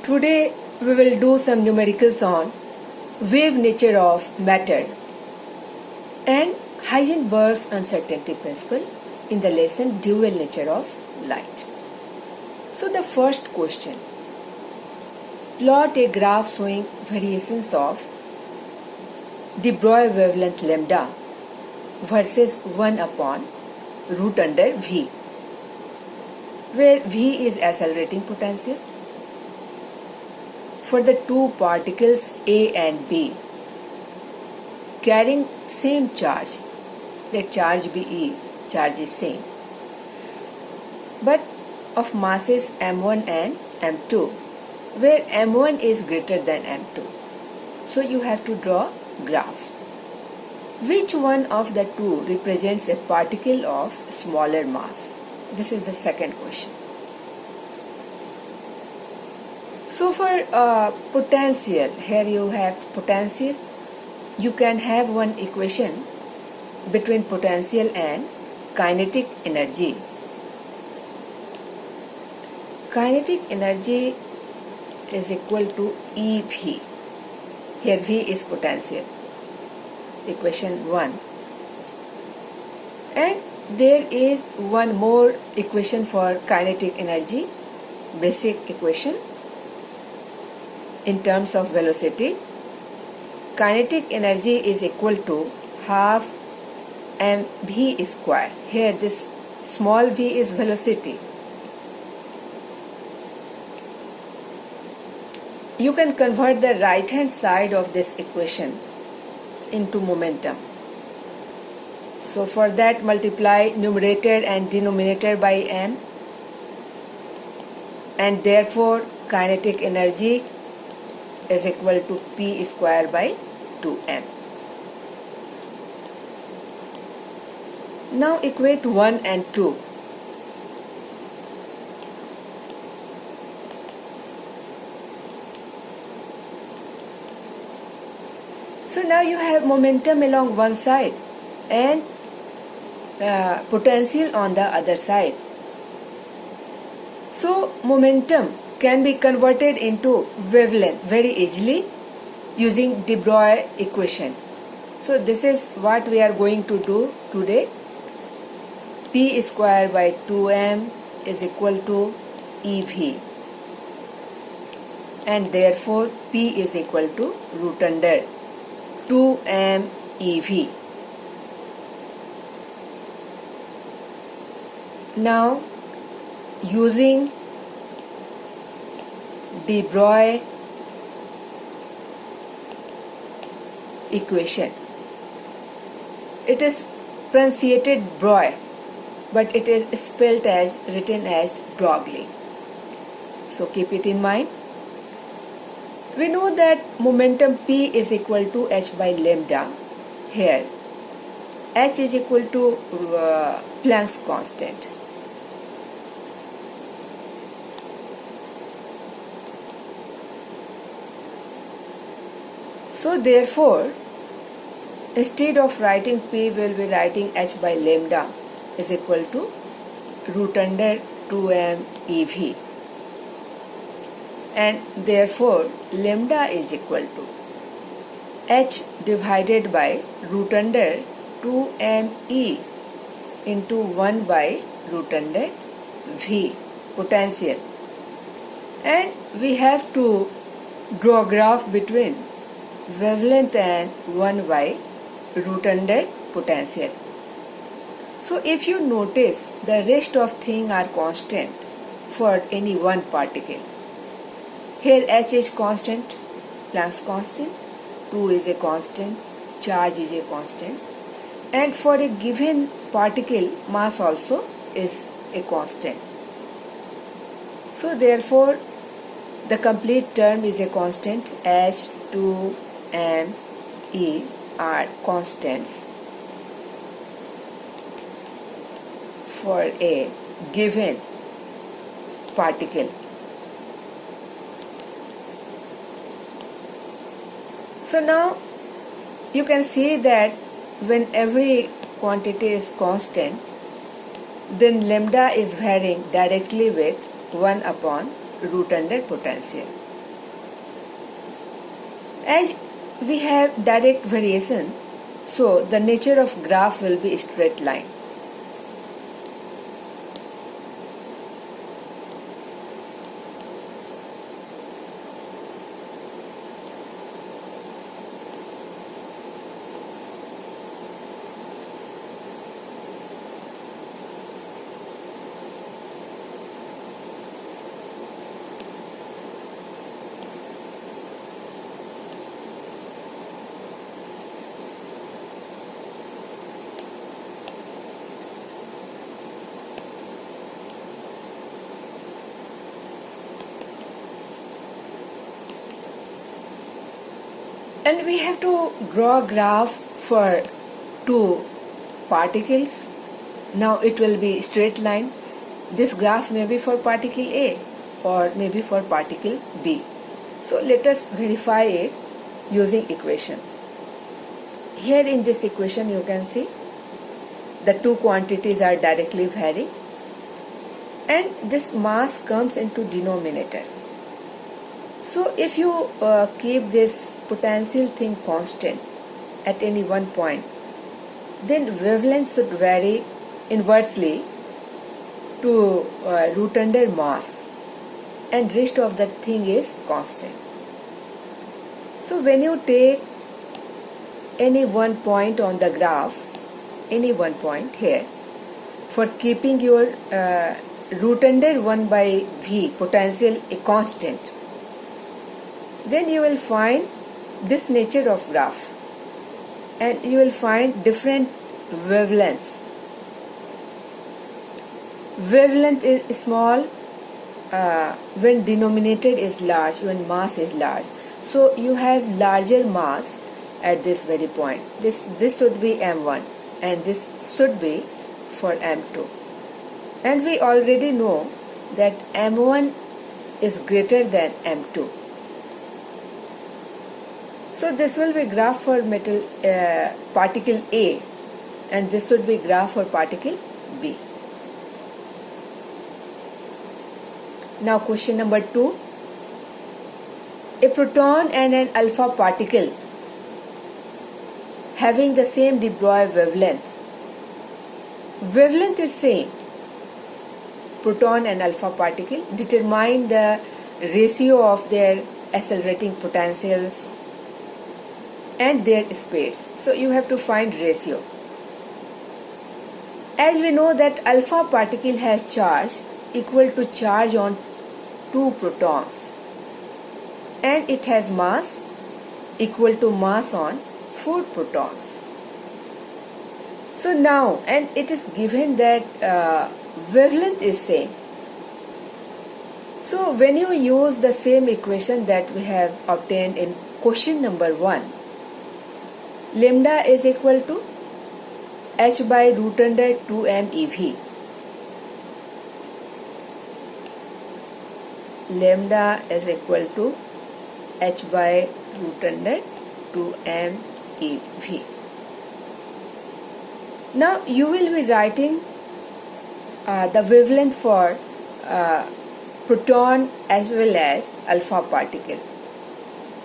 Today we will do some numericals on wave nature of matter and Heisenberg's uncertainty principle in the lesson dual nature of light. So the first question, plot a graph showing variations of de Broglie wavelength lambda versus 1 upon root under V, where V is accelerating potential for the two particles A and B carrying same charge. Let charge be E, charge is same, but of masses m1 and m2, where m1 is greater than m2. So you have to draw graph. Which one of the two represents a particle of smaller mass? This is the second question. So for potential, here you have potential. You can have one equation between potential and kinetic energy. Kinetic energy is equal to EV. Here V is potential. Equation 1. And there is one more equation for kinetic energy, basic equation in terms of velocity. Kinetic energy is equal to half mv square. Here this small v is velocity. You can convert the right hand side of this equation into momentum. So for that, multiply numerator and denominator by m, and therefore kinetic energy is equal to p square by 2m. Now equate 1 and 2. So now you have momentum along one side and potential on the other side. So momentum can be converted into wavelength very easily using de Broglie equation. So this is what we are going to do today. P square by 2m is equal to EV, and therefore P is equal to root under 2m EV. Now using de Broglie equation, it is pronunciated Broglie, but it is spelled as, written as Broglie. So keep it in mind. We know that momentum P is equal to h by lambda. Here h is equal to Planck's constant. So therefore, instead of writing P, we will be writing h by lambda is equal to root under 2m EV, and therefore lambda is equal to h divided by root under 2m E into 1 by root under V, potential, and we have to draw graph between wavelength and 1 by root under potential. So if you notice, the rest of things are constant for any one particle. Here h is constant, Planck's constant, 2 is a constant, charge is a constant, and for a given particle, mass also is a constant. So therefore, the complete term is a constant. H, 2, m, E are constants for a given particle. So now you can see that when every quantity is constant, then lambda is varying directly with 1 upon root under potential. As we have direct variation, so the nature of graph will be straight line. And we have to draw a graph for two particles. Now it will be straight line. This graph may be for particle A or maybe for particle B. So let us verify it using equation. Here in this equation you can see the two quantities are directly varying, and this mass comes into denominator. So if you keep this potential thing constant at any one point, then wavelength should vary inversely to root under mass, and rest of the thing is constant. So when you take any one point on the graph, any one point here, for keeping your root under 1 by V potential a constant, then you will find this nature of graph, and you will find different wavelengths. Wavelength is small when denominator is large, when mass is large. So you have larger mass at this very point. This should be M1 and this should be for M2. And we already know that M1 is greater than M2. So this will be graph for metal particle A, and this would be graph for particle B. Now question number 2. A proton and an alpha particle having the same de Broglie wavelength. Wavelength is same. Proton and alpha particle. Determine the ratio of their accelerating potentials and their speeds. So you have to find ratio. As we know that alpha particle has charge equal to charge on 2 protons, and it has mass equal to mass on 4 protons. So now, and it is given that wavelength is same. So when you use the same equation that we have obtained in question number 1, lambda is equal to h by root under 2m eV. Lambda is equal to h by root under 2m eV. Now you will be writing the wavelength for proton as well as alpha particle.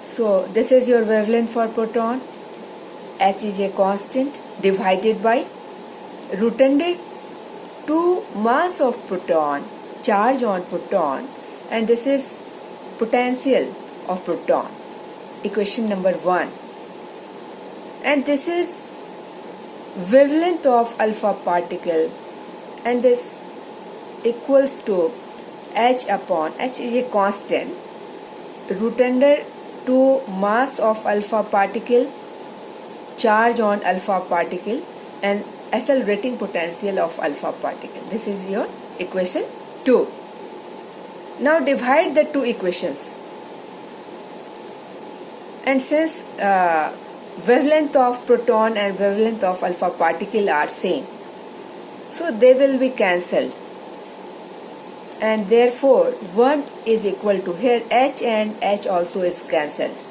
So this is your wavelength for proton. H is a constant divided by root under 2 mass of proton, charge on proton, and this is potential of proton, equation number 1. And this is wavelength of alpha particle, and this equals to h upon, h is a constant, root under 2 mass of alpha particle, charge on alpha particle, and accelerating potential of alpha particle. This is your equation 2. Now divide the two equations, and since wavelength of proton and wavelength of alpha particle are same, so they will be cancelled, and therefore 1 is equal to, here h and h also is cancelled.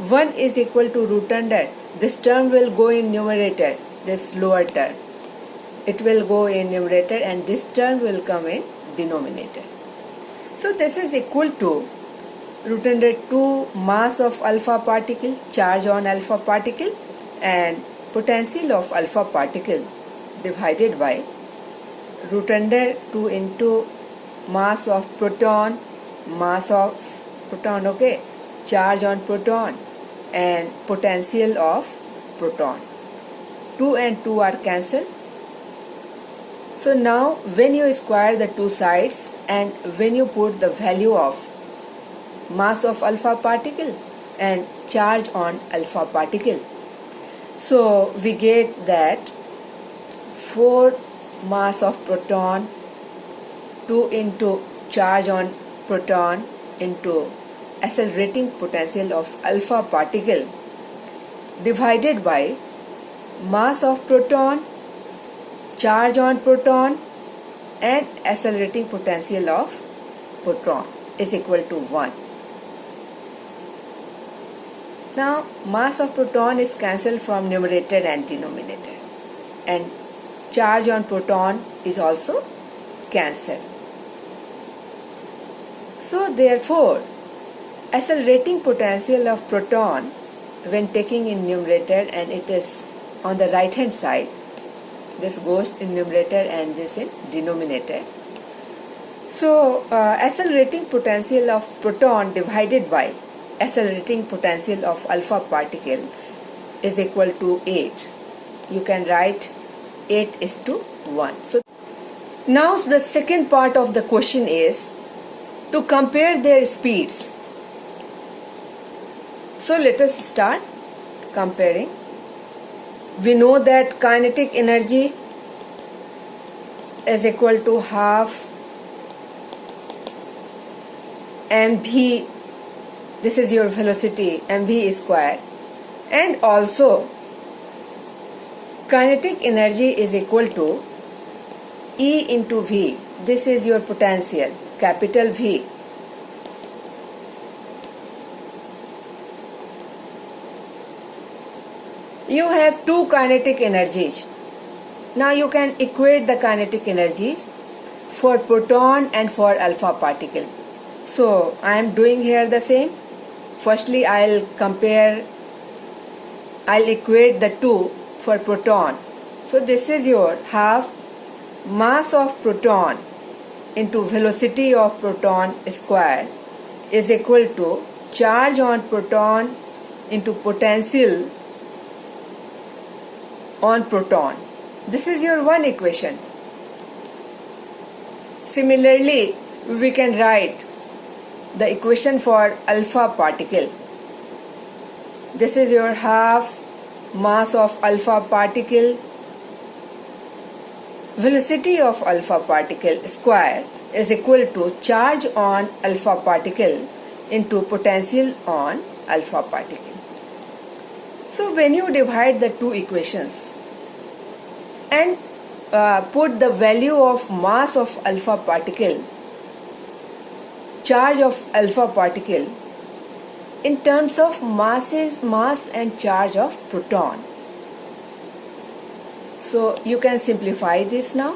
1 is equal to root under, this term will go in numerator, this lower term, it will go in numerator, and this term will come in denominator. So this is equal to root under 2 mass of alpha particle, charge on alpha particle, and potential of alpha particle divided by root under 2 into mass of proton, okay, charge on proton, and potential of proton. 2 and 2 are cancelled. So now when you square the two sides and when you put the value of mass of alpha particle and charge on alpha particle, so we get that 4 mass of proton, 2 into charge on proton into accelerating potential of alpha particle divided by mass of proton, charge on proton, and accelerating potential of proton is equal to 1. Now mass of proton is cancelled from numerator and denominator, and charge on proton is also cancelled. So therefore accelerating potential of proton when taking in numerator, and it is on the right hand side, this goes in numerator and this in denominator. So accelerating potential of proton divided by accelerating potential of alpha particle is equal to 8. You can write 8:1. So now the second part of the question is to compare their speeds. So let us start comparing. We know that kinetic energy is equal to half mv, this is your velocity, mv square, and also kinetic energy is equal to E into V, this is your potential, capital V. You have two kinetic energies. Now you can equate the kinetic energies for proton and for alpha particle. So I am doing here the same. Firstly I'll equate the two for proton. So this is your half mass of proton into velocity of proton square is equal to charge on proton into potential on proton. This is your one equation. Similarly, we can write the equation for alpha particle. This is your half mass of alpha particle, velocity of alpha particle square is equal to charge on alpha particle into potential on alpha particle. So when you divide the two equations and put the value of mass of alpha particle, charge of alpha particle in terms of mass and charge of proton. So you can simplify this now.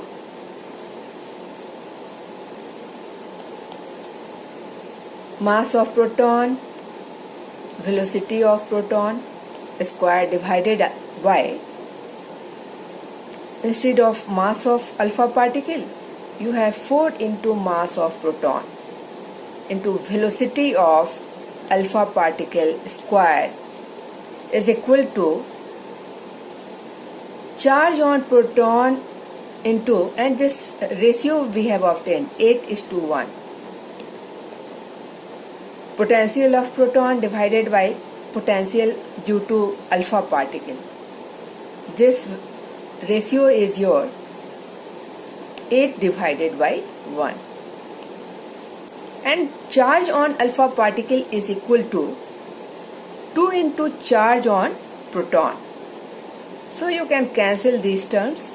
Mass of proton, velocity of proton square divided by, instead of mass of alpha particle, you have 4 into mass of proton into velocity of alpha particle square is equal to charge on proton into, and this ratio we have obtained 8:1. Potential of proton divided by potential due to alpha particle. This ratio is your 8 divided by 1. And charge on alpha particle is equal to 2 into charge on proton. So you can cancel these terms.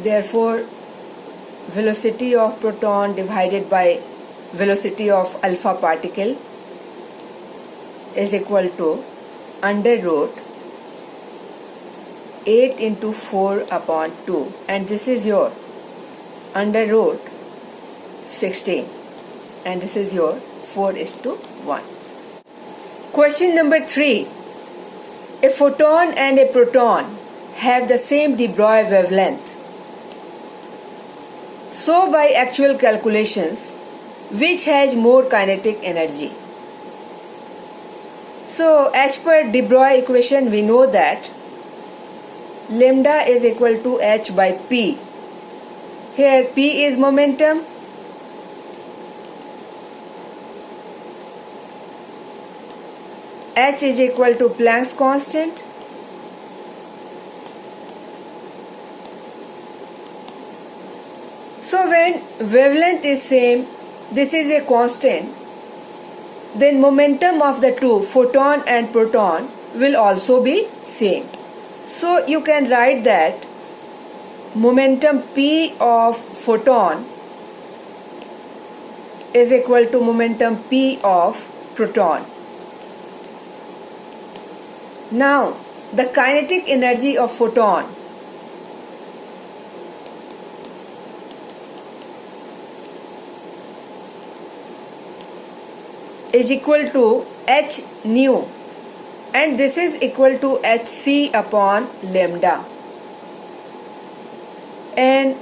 Therefore, velocity of proton divided by velocity of alpha particle is equal to under root 8 into 4 upon 2, and this is your under root 16. and this is your 4:1. Question number 3. A photon and a proton have the same de Broglie wavelength. So by actual calculations, which has more kinetic energy? So as per de Broglie equation, we know that lambda is equal to h by p. Here p is momentum, h is equal to Planck's constant, so when wavelength is same, this is a constant, then momentum of the two, photon and proton, will also be same. So you can write that momentum p of photon is equal to momentum p of proton. Now the kinetic energy of photon is equal to h nu, and this is equal to hc upon lambda, and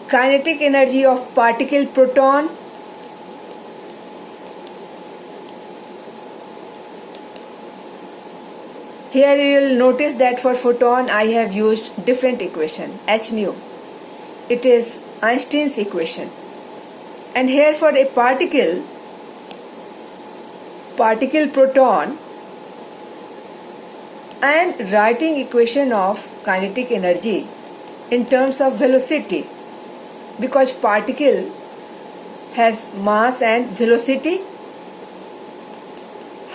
kinetic energy of particle proton here you will notice that for photon I have used different equation, h nu, it is Einstein's equation, and here for a particle proton I am writing equation of kinetic energy in terms of velocity, because particle has mass and velocity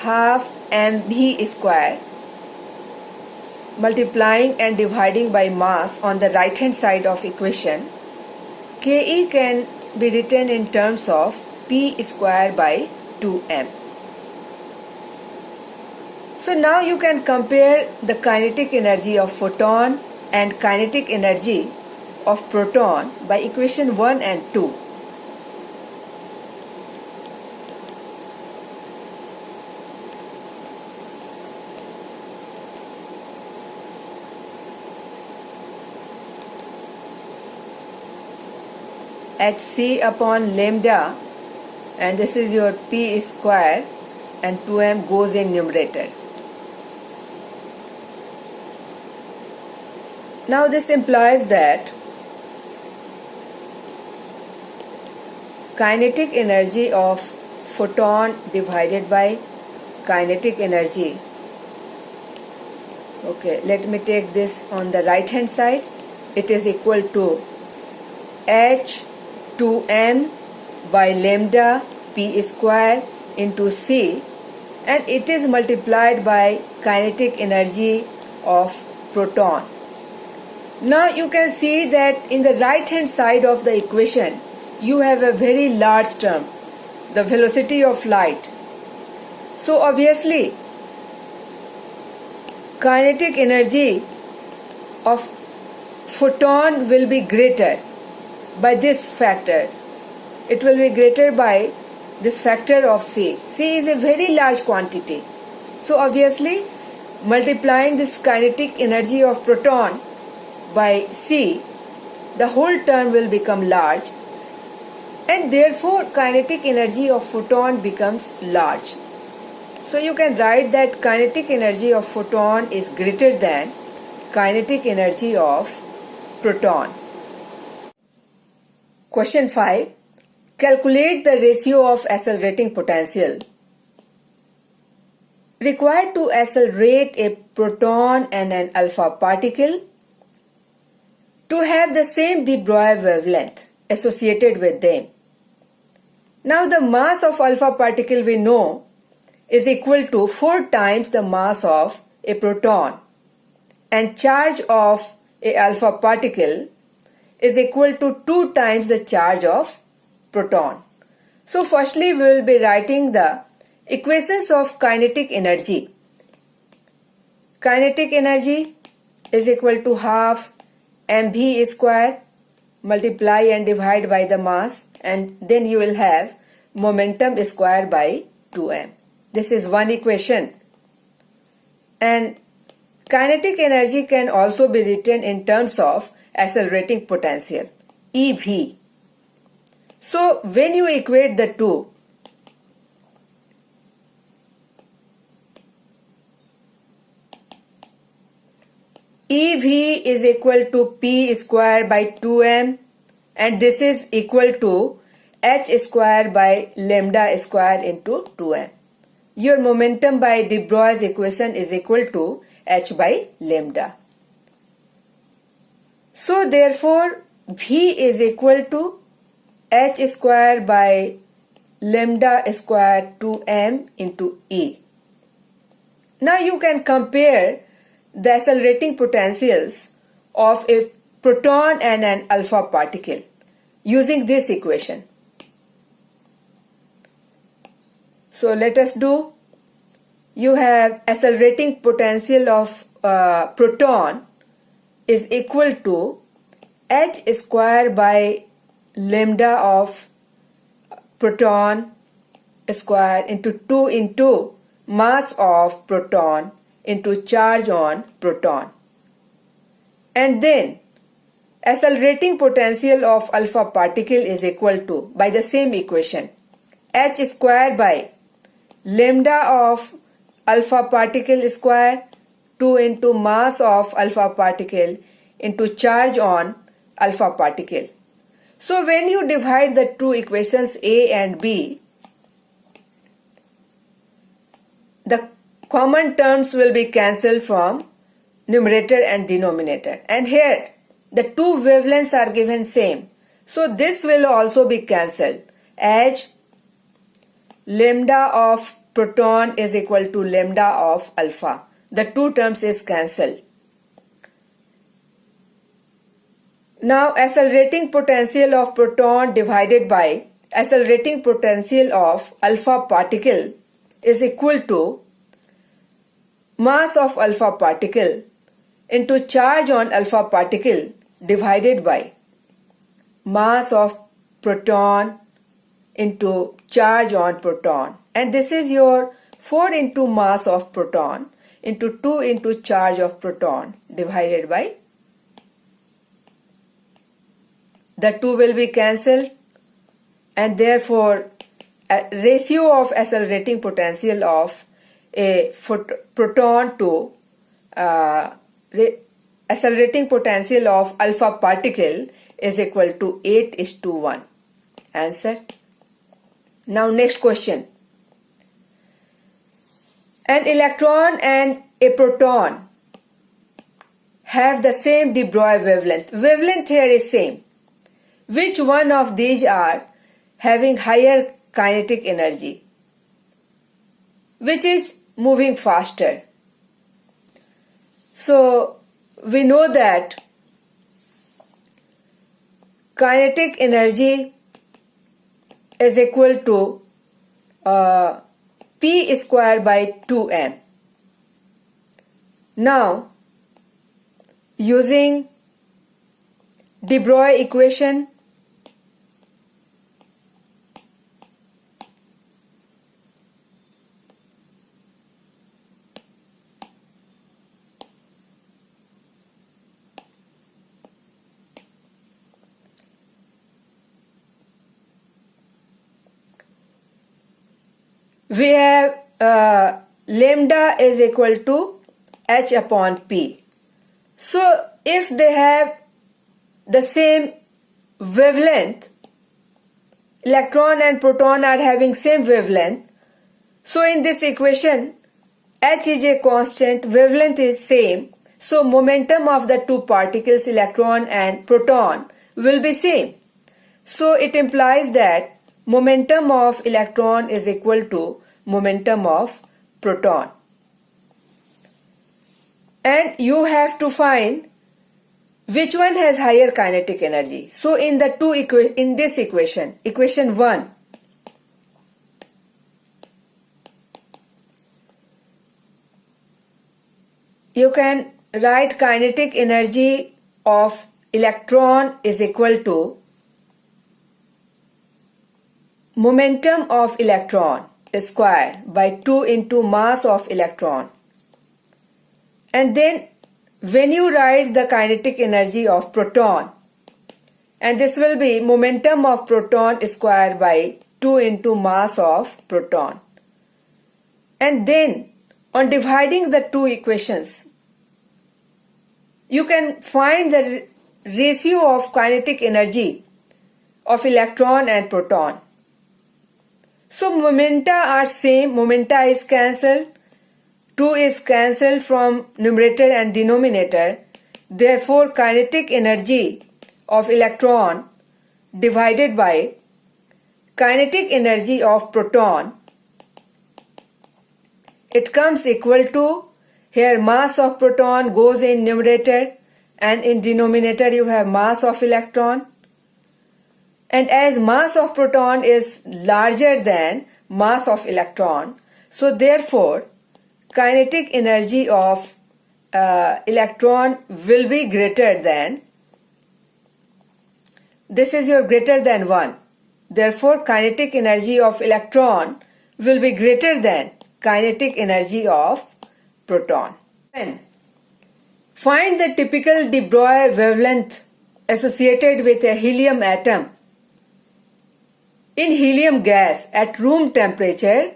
half mv square multiplying and dividing by mass on the right hand side of equation. Ke can be written in terms of p square by 2m. So now you can compare the kinetic energy of photon and kinetic energy of proton by equation 1 and 2. hc upon lambda, and this is your p square, and 2m goes in numerator. Now this implies that kinetic energy of photon divided by kinetic energy, okay, let me take this on the right hand side, it is equal to h 2m by lambda p square into c, and it is multiplied by kinetic energy of proton. Now you can see that in the right hand side of the equation you have a very large term, the velocity of light. So obviously kinetic energy of photon will be greater by this factor. It will be greater by this factor of C. C is a very large quantity. So obviously multiplying this kinetic energy of proton by C, the whole term will become large, and therefore kinetic energy of photon becomes large. So you can write that kinetic energy of photon is greater than kinetic energy of proton. Question 5. Calculate the ratio of accelerating potential required to accelerate a proton and an alpha particle to have the same de Broglie wavelength associated with them. Now the mass of alpha particle we know is equal to 4 times the mass of a proton, and charge of a alpha particle is equal to 2 times the charge of proton. So firstly we will be writing the equations of kinetic energy. Kinetic energy is equal to half mv square multiply and divide by the mass, and then you will have momentum square by 2m. This is one equation. And kinetic energy can also be written in terms of accelerating potential, EV. So when you equate the two, EV is equal to P square by 2m, and this is equal to H square by lambda square into 2m. Your momentum by de Broglie's equation is equal to H by lambda. So therefore V is equal to H square by lambda square 2m into E. Now you can compare the accelerating potentials of a proton and an alpha particle using this equation. So let us do. You have accelerating potential of proton is equal to H square by lambda of proton square into 2 into mass of proton into charge on proton. And then accelerating potential of alpha particle is equal to, by the same equation, H square by lambda of alpha particle square 2 into mass of alpha particle into charge on alpha particle. So when you divide the two equations A and B, the common terms will be cancelled from numerator and denominator. And here the two wavelengths are given same. So this will also be cancelled. H lambda of proton is equal to lambda of alpha. The two terms is cancelled. Now accelerating potential of proton divided by accelerating potential of alpha particle is equal to mass of alpha particle into charge on alpha particle divided by mass of proton into charge on proton. And this is your 4 into mass of proton into 2 into charge of proton divided by, the 2 will be cancelled, and therefore a ratio of accelerating potential of a proton to accelerating potential of alpha particle is equal to 8:1. Answer. Now next question. An electron and a proton have the same de Broglie wavelength. Wavelength here is same. Which one of these are having higher kinetic energy? Which is moving faster? So we know that kinetic energy is equal to P square by 2m. Now using de Broglie equation, we have lambda is equal to H upon P. So if they have the same wavelength, electron and proton are having same wavelength, so in this equation H is a constant, wavelength is same, so momentum of the two particles, electron and proton, will be same. So it implies that momentum of electron is equal to momentum of proton. And you have to find which one has higher kinetic energy. So in the in this equation, equation 1, you can write kinetic energy of electron is equal to momentum of electron square by 2 into mass of electron. And then when you write the kinetic energy of proton, and this will be momentum of proton square by 2 into mass of proton. And then on dividing the two equations, you can find the ratio of kinetic energy of electron and proton. So momenta are same, momenta is cancelled, 2 is cancelled from numerator and denominator. Therefore, kinetic energy of electron divided by kinetic energy of proton, it comes equal to, here mass of proton goes in numerator and in denominator you have mass of electron. And as mass of proton is larger than mass of electron, so therefore kinetic energy of electron will be greater than, this is your greater than 1. Therefore kinetic energy of electron will be greater than kinetic energy of proton. And find the typical de Broglie wavelength associated with a helium atom in helium gas at room temperature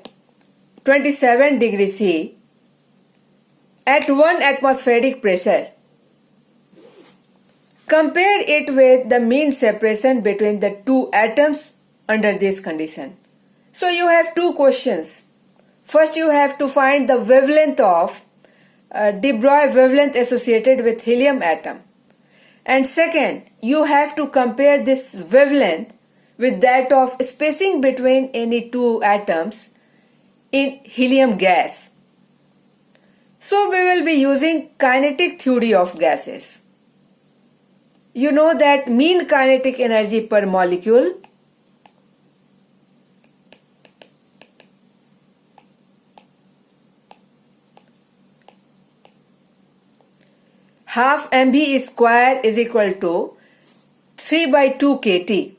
27 degrees C at 1 atmospheric pressure. Compare it with the mean separation between the two atoms under this condition. So you have two questions. First you have to find the wavelength of de Broglie wavelength associated with helium atom. And second, you have to compare this wavelength with that of spacing between any two atoms in helium gas. So we will be using kinetic theory of gases. You know that mean kinetic energy per molecule half mv square is equal to 3 by 2 kT.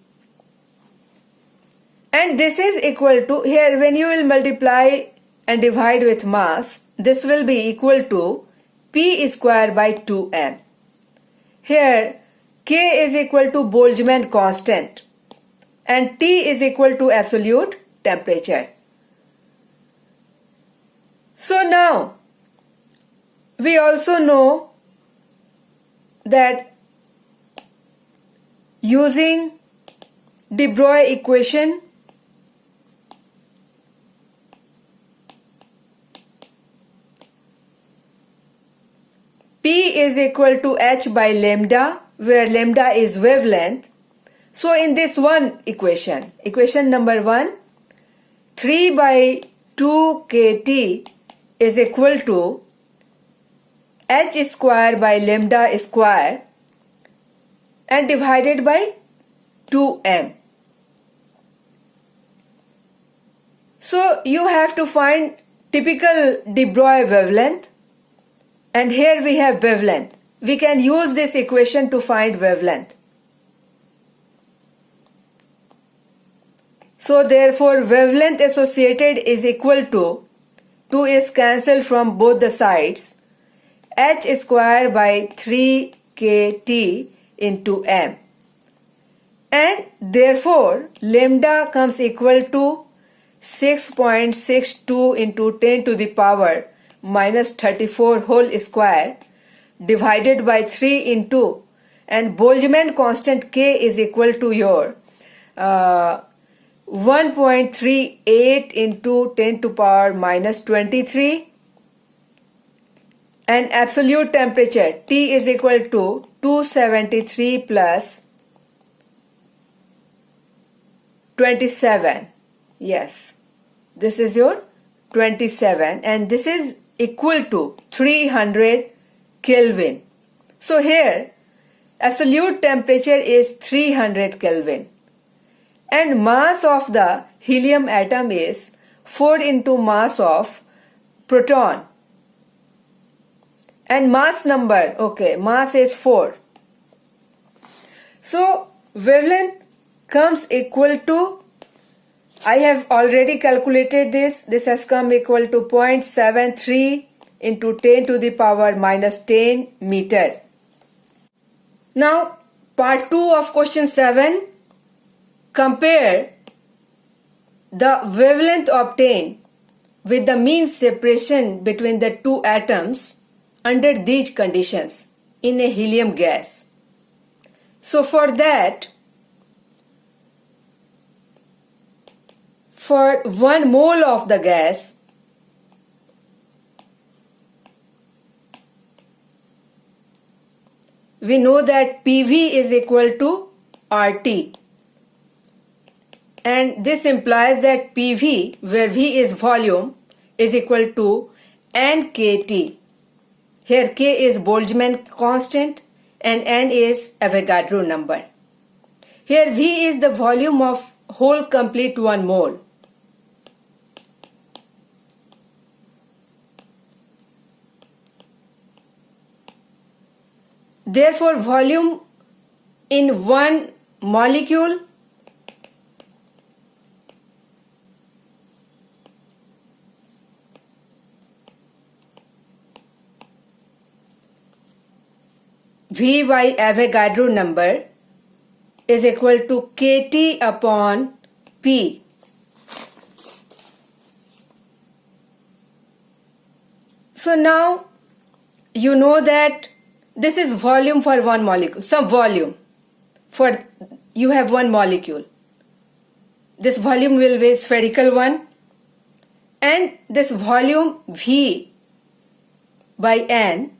And this is equal to, here when you will multiply and divide with mass, this will be equal to P square by 2m. Here K is equal to Boltzmann constant and T is equal to absolute temperature. So now we also know that using de Broglie equation, P is equal to h by lambda, where lambda is wavelength. So in this one equation, equation number 1, 3 by 2 kT is equal to h square by lambda square and divided by 2m. So you have to find typical de Broglie wavelength, and here we have wavelength. We can use this equation to find wavelength. So therefore wavelength associated is equal to 2 is cancelled from both the sides, h square by 3 kT into m. And therefore lambda comes equal to 6.62 into 10 to the power minus 34 whole square divided by 3 into, and Boltzmann constant K is equal to your 1.38 into 10 to power minus 23, and absolute temperature T is equal to 273 plus 27. Yes, this is your 27 and this is equal to 300 Kelvin. So here absolute temperature is 300 Kelvin and mass of the helium atom is 4 into mass of proton, and mass number, okay, mass is 4. So wavelength comes equal to, I have already calculated this. This has come equal to 0.73 into 10 to the power minus 10 meter. Now part 2 of question 7. Compare the wavelength obtained with the mean separation between the two atoms under these conditions in a helium gas. So for that, for 1 mole of the gas, we know that PV is equal to RT. And this implies that PV, where V is volume, is equal to NKT. Here K is Boltzmann constant and N is Avogadro number. Here V is the volume of whole complete 1 mole. Therefore, volume in 1 molecule V by Avogadro number is equal to KT upon P. So now you know that this is volume for 1 molecule, some volume for you have 1 molecule. This volume will be spherical one, and this volume V by N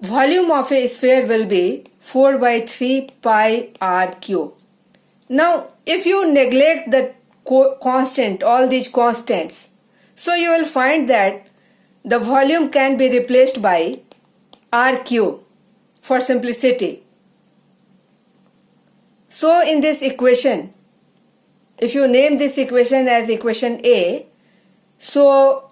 volume of a sphere will be 4 by 3 pi r cube. Now, if you neglect the constant, all these constants, so you will find that the volume can be replaced by r cube for simplicity. So, in this equation, if you name this equation as equation A, so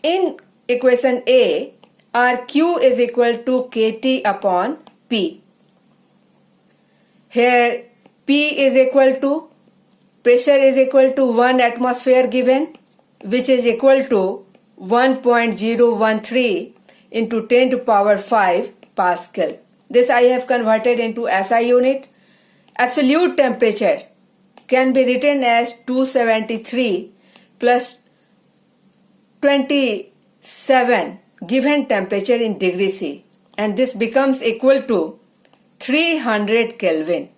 in equation A, RQ is equal to KT upon P. Here P is equal to, pressure is equal to 1 atmosphere given, which is equal to 1.013 into 10 to power 5 Pascal. This I have converted into SI unit. Absolute temperature can be written as 273 plus 27 given temperature in degree C, and this becomes equal to 300 Kelvin.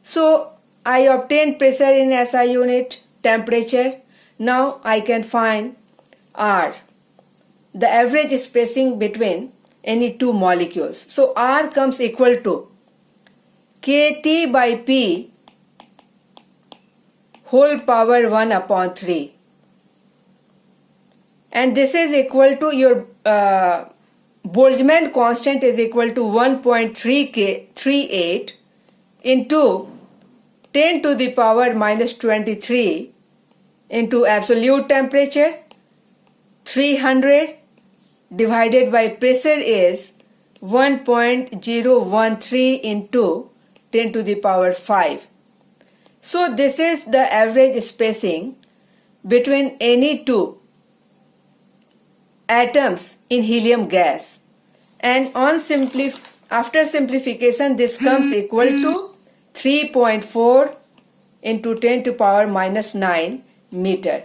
So I obtained pressure in SI unit, temperature. Now I can find R, the average spacing between any two molecules. So R comes equal to KT by P whole power 1 upon 3. And this is equal to your Boltzmann constant is equal to 1.38 into 10 to the power minus 23 into absolute temperature 300 divided by pressure is 1.013 into 10 to the power 5. So this is the average spacing between any two atoms in helium gas, and after simplification this comes equal to 3.4 into 10 to power minus 9 meter.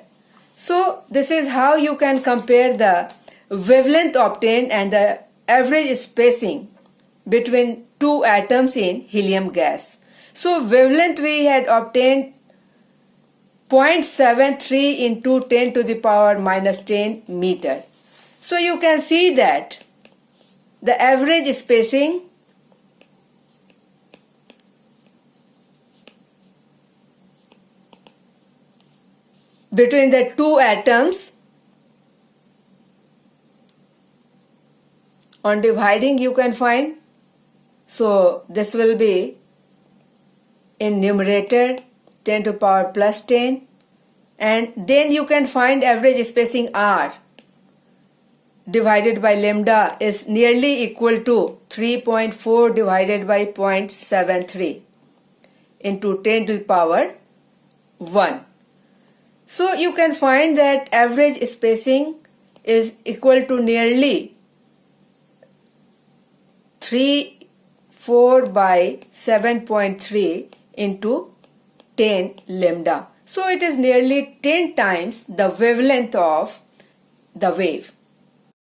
So this is how you can compare the wavelength obtained and the average spacing between two atoms in helium gas. So wavelength we had obtained 0.73 into 10 to the power minus 10 meter. So you can see that the average spacing between the two atoms, on dividing you can find, so this will be in numerator 10 to power plus 10 and then you can find average spacing r divided by lambda is nearly equal to 3.4 divided by 0.73 into 10 to the power 1. So you can find that average spacing is equal to nearly 4 by 7.3 into 10 lambda. So it is nearly 10 times the wavelength of the wave.